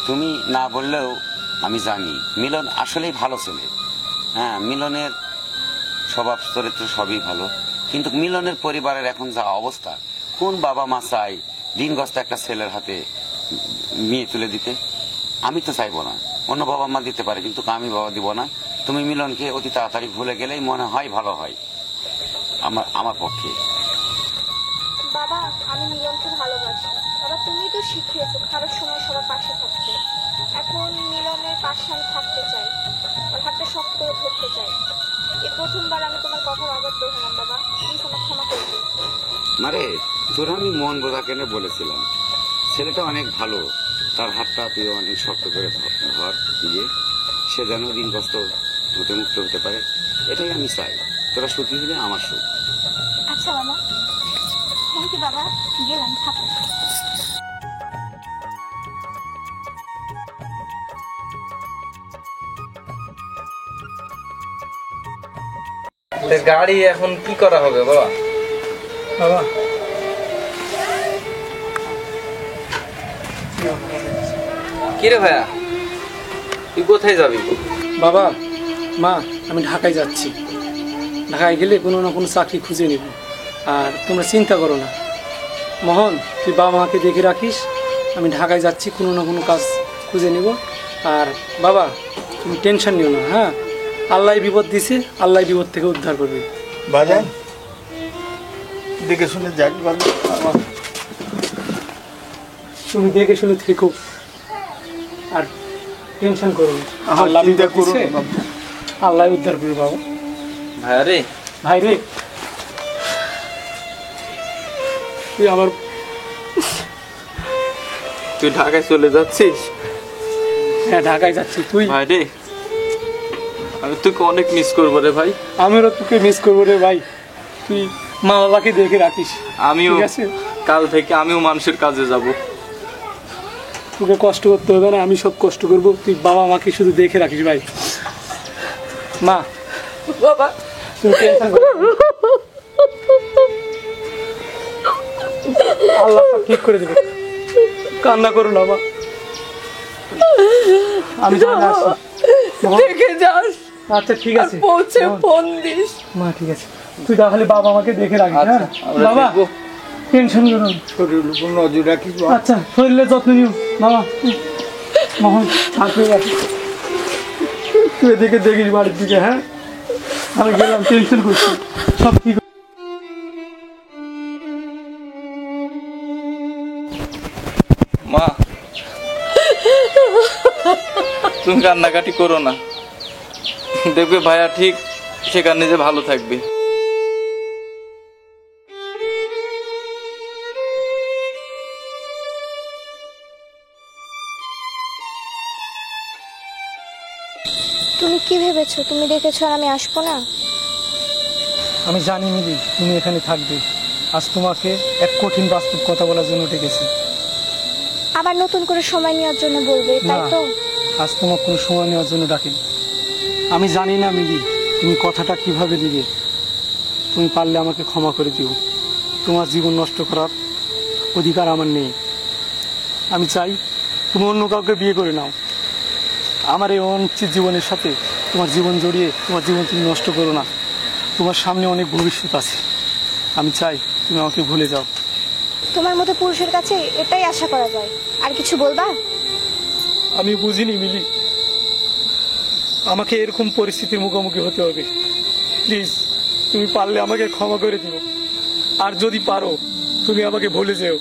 তুমি না বললেও আমি জানি মিলন আসলেই ভালো ছেলে। হ্যাঁ, মিলনের স্বভাব চরিত্র সবই ভালো, কিন্তু মিলনের পরিবারের এখন যা অবস্থা, কোন বাবা মা চাই দিনগ্রস্ত একটা ছেলের হাতে মেয়ে তুলে দিতে? আমি তো চাইবো না, অন্য বাবা মা দিতে পারে, কিন্তু আমি বাবা দিব না। তুমি মিলনকে অতি তাড়াতাড়ি ভুলে গেলেই মনে হয় ভালো হয় আমার পক্ষে। বাবা, আমি মিলনকে ভালোবাসি। বাবা, তুমি তো শিখিয়েছো খারাপ সময় সবার পাশে থাকতে। এখন মিলনের পাশে আমি থাকতে চাই, ওর হাতটা শক্ত করে ধরতে চাই। এই প্রথমবার আমি তোমার কথার আঘাত ধরলাম বাবা, প্লিজ আমার ক্ষমা করে দিও। মারে, তোর আমি মন বোঝা কেন বলেছিলাম, ছেলেটা অনেক ভালো, তার হাতটা তুই অনেক শক্ত করে ধর দিয়ে, সে যেন দিনগ্রস্ত হতে মুক্ত হতে পারে, এটাই আমি চাই। তোরা সুখী হলে আমার সুখ। আচ্ছা বাবা, থ্যাংক ইউ বাবা, গেলাম, থাকো। গাড়ি এখন কি করা হবে বাবা? বাবা, কিরে ভাইয়া, তুই কোথায় যাবি? বাবা মা, আমি ঢাকায় যাচ্ছি। ঢাকায় গেলে কোনো না কোনো চাকরি খুঁজে নেব। আর তোমরা চিন্তা করো না, মোহন, তুই বাবা মাকে দেখে রাখিস, আমি ঢাকায় যাচ্ছি, কোনো না কোনো কাজ খুঁজে নিব। আর বাবা, তুমি টেনশন নিও না, হ্যাঁ? আল্লাহ বিপদ দিছে, আল্লাহ বিপদ থেকে উদ্ধার করবে। বাজান দেখে শুনে যাক বাবা। তুমি দেখে শুনে থেকো আর টেনশন করো না। আল্লাহ চিন্তা বিপদ করো দিছে, না বাবা। আল্লাহ উদ্ধার করবে বাবা। ভাইয়া রে, ভাই রে, তুই আবার তুই ঢাকায় চলে যাচ্ছিস? হ্যাঁ, ঢাকায় যাচ্ছি। তুই? ভাই রে, আমি তোকে অনেক মিস করবো রে ভাই। আমিও তোকে মিস করবো রে ভাই। তুই মা বাবাকে দেখে রাখিস। আমিও ঠিক আছে? কাল থেকে আমিও মানুষের কাজে যাব। তোকে কষ্ট করতে হবে না, আমি সব কষ্ট করবো। তুই বাবা মাকে শুধু দেখে রাখিস ভাই। মা, বাবা, তুমি টেনশন করো না। আল্লাহ সব ঠিক করে দেবে, কান্না করো না মা। আমি জানি আসি। দেখে যাস। আচ্ছা ঠিক আছে, পৌঁছে ফোন দিস। মা ঠিক আছে, তুই তাহলে বাবা মাকে দেখে রাখিস। হ্যাঁ বাবা, টেনশন করো না। শরীরের উপর নজর রাখিস বাবা। আচ্ছা, শরীরের যত্ন নিও বাবা। মোহন, থাকবে তুই এদিকে দেখিস বাড়ির দিকে। হ্যাঁ, আমি গেলাম, টেনশন করছি, সব ঠিক। মা, তুমি কান্নাকাটি করো না, দেখবে ভাইয়া ঠিক সেখানে যে ভালো থাকবে। তুমি কি ভেবেছো? তুমি দেখেছো আর আমি আসবো না? আমি জানি মিলি, তুমি এখানে থাকবে। আজ তোমাকে এক কঠিন বাস্তব কথা বলার জন্য ডেকেছি। আবার নতুন করে সময় নেওয়ার জন্য বলবে, তাই না, তো? আজ তোমার কোনো সময় নেওয়ার জন্য ডাকিনি। আমি জানি না মিলি তুমি কথাটা কিভাবে দিবে। তুমি পারলে আমাকে ক্ষমা করে দিও। তোমার জীবন নষ্ট করার অধিকার আমার নেই। আমি চাই তুমি অন্য কাউকে বিয়ে করে নাও। আমার এই অনিশ্চিত জীবনের সাথে তোমার জীবন জড়িয়ে তোমার জীবন তুমি নষ্ট করো না। তোমার সামনে অনেক ভবিষ্যৎ আছে। আমি চাই তুমি আমাকে ভুলে যাও। তোমার মতো পুরুষের কাছে এটাই আশা করা যায়। আর কিছু বলবা? আমি বুঝিনি মিলি, আমাকে এরকম পরিস্থিতির মুখোমুখি হতে হবে। প্লিজ, তুমি পারলে আমাকে ক্ষমা করে দিও। আর যদি পারো তুমি আমাকে ভুলে যেও,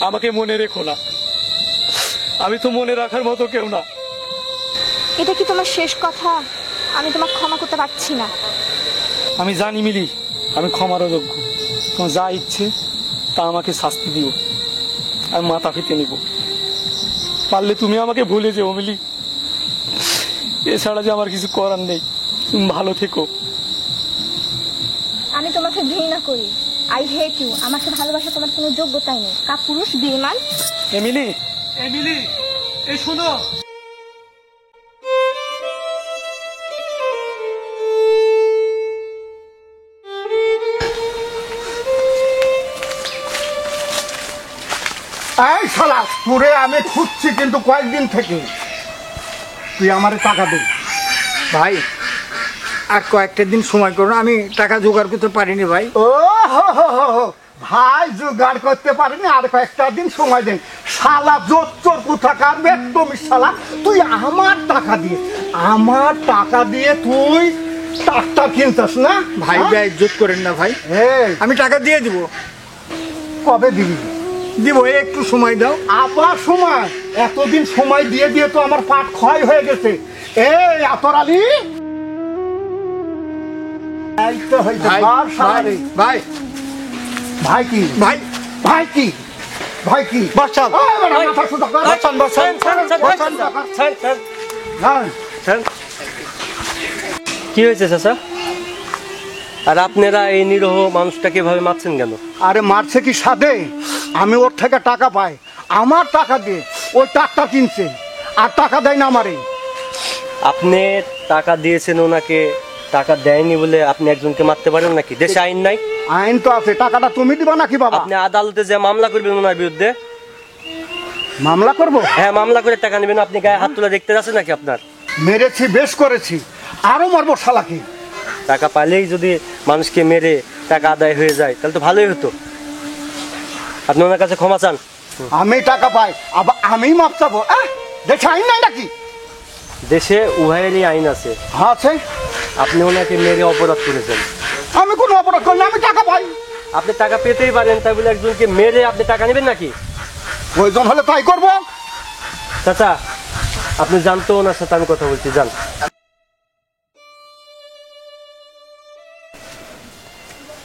আমাকে মনে রেখো না। আমি তো মনে রাখার মতো কেউ না। এটা কি তোমার শেষ কথা? আমি তোমাকে ক্ষমা করতে পারছি না। আমি জানি মিলি, আমি ক্ষমার অযোগ্য। তোমার যা ইচ্ছে তা আমাকে শাস্তি দিও, আমি মাথা পেতে নিব। পারলে তুমি আমাকে ভুলে যেও মিলি। এছাড়া যে আমার কিছু করার নেই। তুমি ভালো থেকো। আমি তোমাকে ঘৃণা করি। I hate you. আমাকে ভালোবাসা তোমার কোনো যোগ্যতাই নেই। কাপুরুষ, বেঈমান। এমিলি, এমিলি, এই শোনো। এই শালা, তোরে আমি খুঁজছি কিন্তু কয়েকদিন থেকে। তুই আমারে টাকা দে। ভাই আর কয়েকটা দিন সময় করো, আমি টাকা জোগাড় করতে পারিনি ভাই। ও হো হো হো হো, ভাই জোগাড় করতে পারিনি, আর কয়েকটা দিন সময় দেন। শালা জোচ্চোর কোথাকার বেদমি শালা, তুই আমার টাকা দিয়ে তুই ট্রাক্টর কিনছিস না ভাই? বেইজ্জত করেন না ভাই। আমি টাকা দিয়ে দিব। কবে দিবি? দিব, একটু সময় দাও। আবার সময়? এতদিন সময় দিয়ে দিয়ে তো আমার পাট ক্ষয় হয়ে গেছে। এই আতর আলী, এই তো হইছে ভাই বার শালারে। ভাই ভাই কি? ভাই ভাই কি? ভাই কি? বসান বসান বসান বসান। কি হয়েছে চাচা? আর আপনারা এই নিরহ মানুষটাকে এভাবে মারছেন কেন? আরে মারছে কি সাধে? আমি ওর থেকে টাকা পাই, আমার টাকা দিয়ে ওই ট্রাক্টর কিনছে, আর টাকা দেয় না আমারে। আপনি টাকা দিয়েছেন ওনাকে, টাকা দেয়নি বলে আপনি একজনকে মারতে পারেন নাকি? দেশে আইন নাই? আইন তো আছে। টাকাটা তুমি দিবা নাকি বাবা? আপনি আদালতে যে মামলা করবেন ওনার বিরুদ্ধে। মামলা করব? হ্যাঁ, মামলা করে টাকা নেবেন। আপনি গায়ে হাত তুলে দেখতে যাচ্ছেন নাকি? আপনার মেরেছি, বেশ করেছি, আরো মারবো শালাকে। টাকা পাইলেই যদি মানুষকে মেরে টাকা আদায় হয়ে যায় তাহলে তো ভালোই হতো। আপনি ওনার কাছে ক্ষমা চান। আমি টাকা পাই আবার আমি মাপ চাবো? দেখে আইন নাই নাকি? দেশে উভয়েরই আইন আছে। হ্যাঁ আছে। আপনি ওনাকে মেরে অপরাধ করেছেন। আমি কোনো অপরাধ করি না, আমি টাকা পাই। আপনি টাকা পেতেই পারেন, তাই বলে একজনকে মেরে আপনি টাকা নেবেন নাকি? প্রয়োজন হলে তাই করবো। চাচা আপনি জানতো ওনার সাথে আমি কথা বলছি, যান।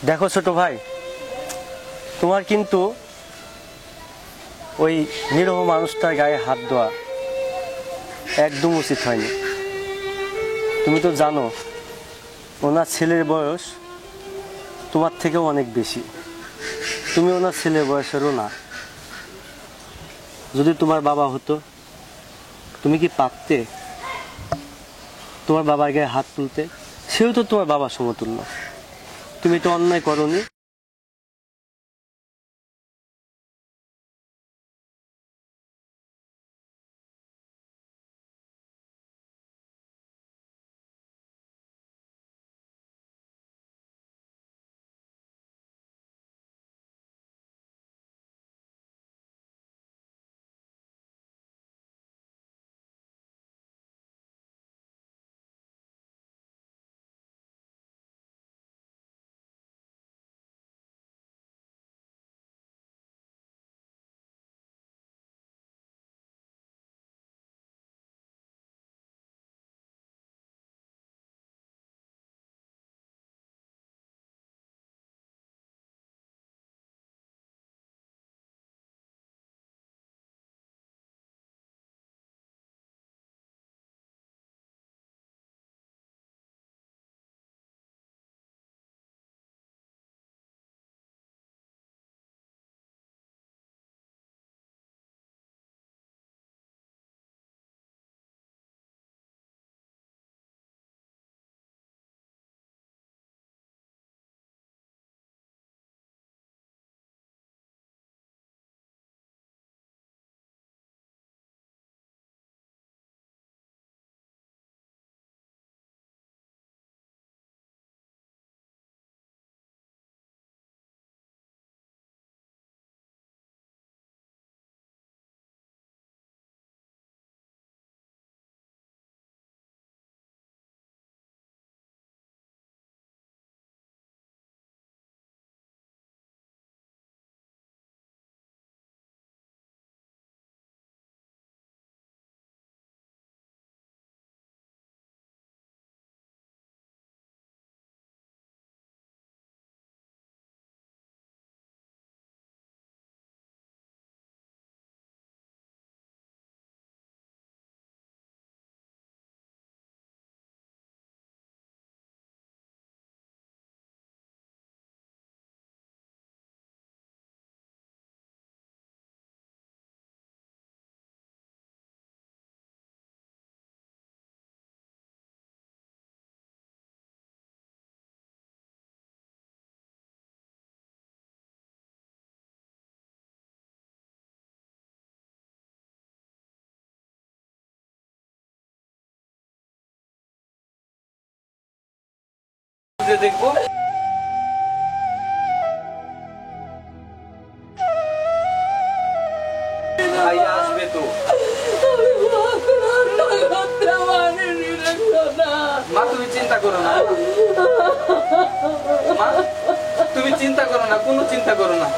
দেখো ছোট ভাই, তোমার কিন্তু ওই নিরহ মানুষটার গায়ে হাত দেওয়া একদম উচিত হয়নি। তুমি তো জানো ওনার ছেলের বয়স তোমার থেকেও অনেক বেশি। তুমি ওনার ছেলের বয়সেরও না। যদি তোমার বাবা হতো, তুমি কি পারতে তোমার বাবার গায়ে হাত তুলতে? সেও তো তোমার বাবার সমতুল্য। তুমি তো অন্যায় করনি। দেখবো ভাই আসবে তো। মা তুমি চিন্তা করো না, মা তুমি চিন্তা করো না, কোনো চিন্তা করো না।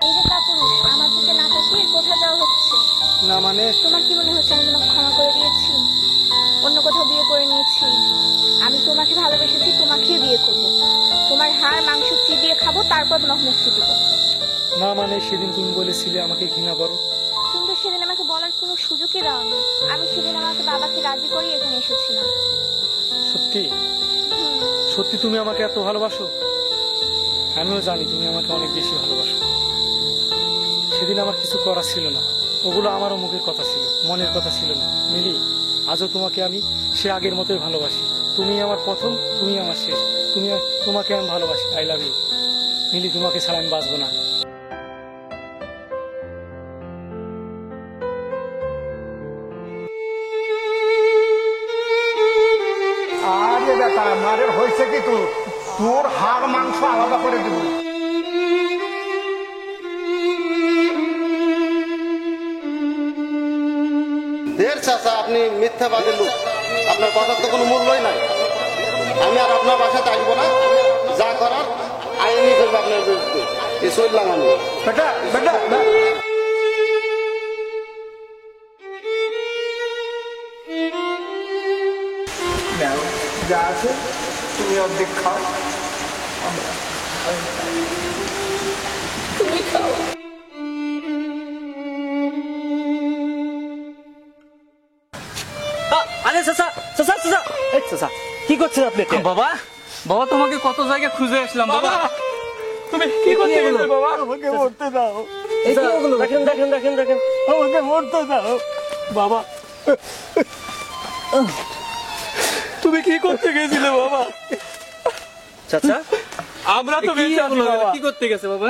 এই যে কাপুরুষ, আমার দিকে না তাকিয়ে কোথায় যাওয়া হচ্ছে? না মানে তোমার কি মনে হচ্ছে আমি তোমাকে ক্ষমা করে দিয়েছি, অন্য কোথাও বিয়ে করে নিয়েছি? আমি তোমাকে ভালোবেসেছি, তোমাকেই বিয়ে করব, তোমার হাড় মাংস চিবিয়ে খাবো, তারপর তোমাকে মুক্তি দেবো। না মানে সেদিন তুমি বলেছিলে আমাকে ঘৃণা করো। তুমি তো সেদিন আমাকে বলার কোনো সুযোগই দাওনি। আমি সেদিন আমাকে বাবাকে রাজি করিয়ে এখানে এসেছিলাম। সত্যি সত্যি তুমি আমাকে এত ভালোবাসো? আমিও জানি তুমি আমাকে অনেক বেশি ভালোবাসো। সেদিন আমার কিছু করার ছিল না, ওগুলো আমারও মুখের কথা ছিল, মনের কথা ছিল না। মিলি, আজও তোমাকে আমি সে আগের মতোই ভালোবাসি। তুমি আমার প্রথম, তুমি আমার শেষ। তোমাকে আমি ভালোবাসি। আই লাভ ইউ মিলি, তোমাকে ছাড়া আমি বাঁচবো না। আরে বেটা, মারের হয়েছে কি তোর হাড় মাংস আলাদা করে দেবো। দের চাচা, আপনি মিথ্যাবাদী লোক, আপনার কথার তো কোনো মূল্যই নাই। আমি আর আপনার বাসাতে আসবো না, যা করার আইনি করবো আপনার বিরুদ্ধে। এই চললাম আমি। বেটা বেটা যা আছে তুমি অর্ধেক খাও। তুমি খাও। আরে চাচা, চাচা, চাচা, এই চাচা, কি করছেন আপনি? বাবা, বাবা তোমাকে কত জায়গায় খুঁজে আসলাম। বাবা তুমি কি করতে গেলে? বাবা আমাকে মরতে দাও, দেখেন দেখেন দেখেন দেখেন, আমাকে মরতে দাও। বাবা তুমি কি করতে গেছিলে? বাবা চাচা, আমরা তো বেঁচে আছি বাবা। কি করতে গেছে বাবা?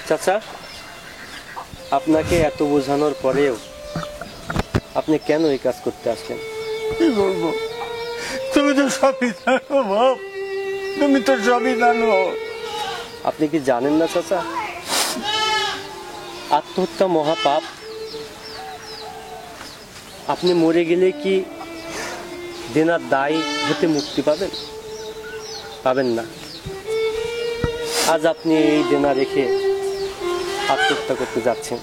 চাচা, আপনাকে এত বোঝানোর পরেও আপনি কেন এই কাজ করতে আসলেন? কি বলবো, তুমি তো সবই জানো বাপ, তুমি তো সবই জানো। আপনি কি জানেন না চাচা, আত্মহত্যা মহাপাপ। আপনি মরে গেলে কি দেনার দায় হতে মুক্তি পাবেন? পাবেন না। আজ আপনি এই দেনা রেখে আত্মহত্যা করতে যাচ্ছেন,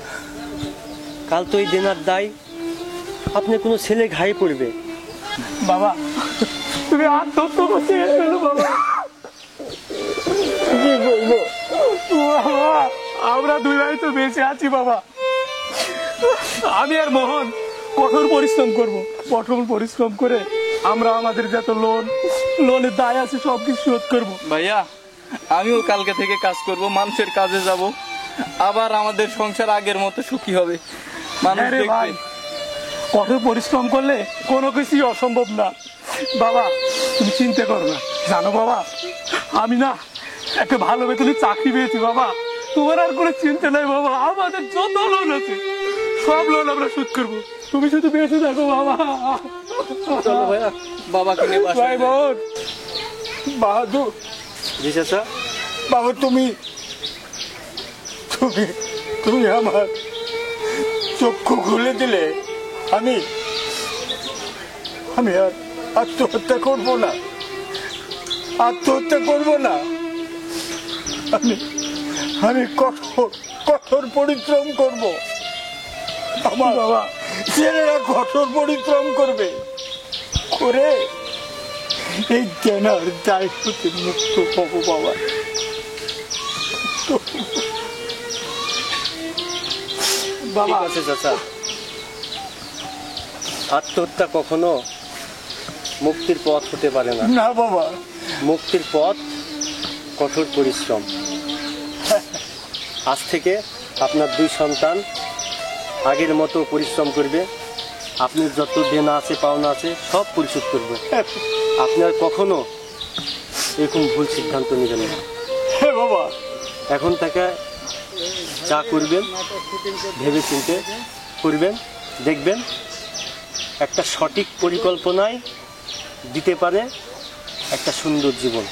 কাল তো এই দেনার দায় আপনি কোনো ছেলে ঘায়ে পড়বে। বাবা তুমি আত্মহত্যা করতে গেছিল বাবা? কি বলবো বাবা, আমরা দুই ভাই তো বেঁচে আছি বাবা। আমি আর মোহন কঠোর পরিশ্রম করব, কঠোর পরিশ্রম করে আমরা আমাদের যত লোনের দায় আছে সবকিছু শোধ করবো। ভাইয়া আমিও কালকে থেকে কাজ করব, মানুষের কাজে যাব, আবার আমাদের সংসার আগের মতো সুখী হবে। মানুষ আরে দেখবে। ভাই, কঠোর পরিশ্রম করলে কোনো কিছুই অসম্ভব না বাবা। তুমি চিন্তা করো না, জানো বাবা, আমি না একটা ভালো বেতনে চাকরি পেয়েছি বাবা। তোমার আর কোনো চিন্তা নাই বাবা, আমাদের যত লোন আছে সব লোন আমরা শোধ করবো। তুমি শুধু বেঁচে থাকো বাবা। চলো ভাইয়া, বাবাকে নিয়ে বাসায় ভাই বোন, বাহাদুর, জি চাচা। বাবা তুমি তুমি তুমি আমার চক্ষু খুলে দিলে। আমি আমি আর আত্মহত্যা করব না, আত্মহত্যা করব না। আমি কঠোর কঠোর পরিশ্রম করব। আমার বাবা ছেলেরা কঠোর পরিশ্রম করবে, করে এই দেনার দায় হতে মুক্ত পাবো বাবা। ঠিক আছে চাচা, আত্মহত্যা কখনো মুক্তির পথ হতে পারে না। না বাবা, মুক্তির পথ কঠোর পরিশ্রম। আজ থেকে আপনার দুই সন্তান আগের মতো পরিশ্রম করবে, আপনার যত দেনা আছে পাওনা আছে সব পরিশোধ করবে। আপনার কখনো এরকম ভুল সিদ্ধান্ত নেবেন না। হ্যাঁ বাবা, এখন থেকে যা করবেন ভেবে চিন্তে করবেন, দেখবেন একটা সঠিক পরিকল্পনায় দিতে পারে একটা সুন্দর জীবন।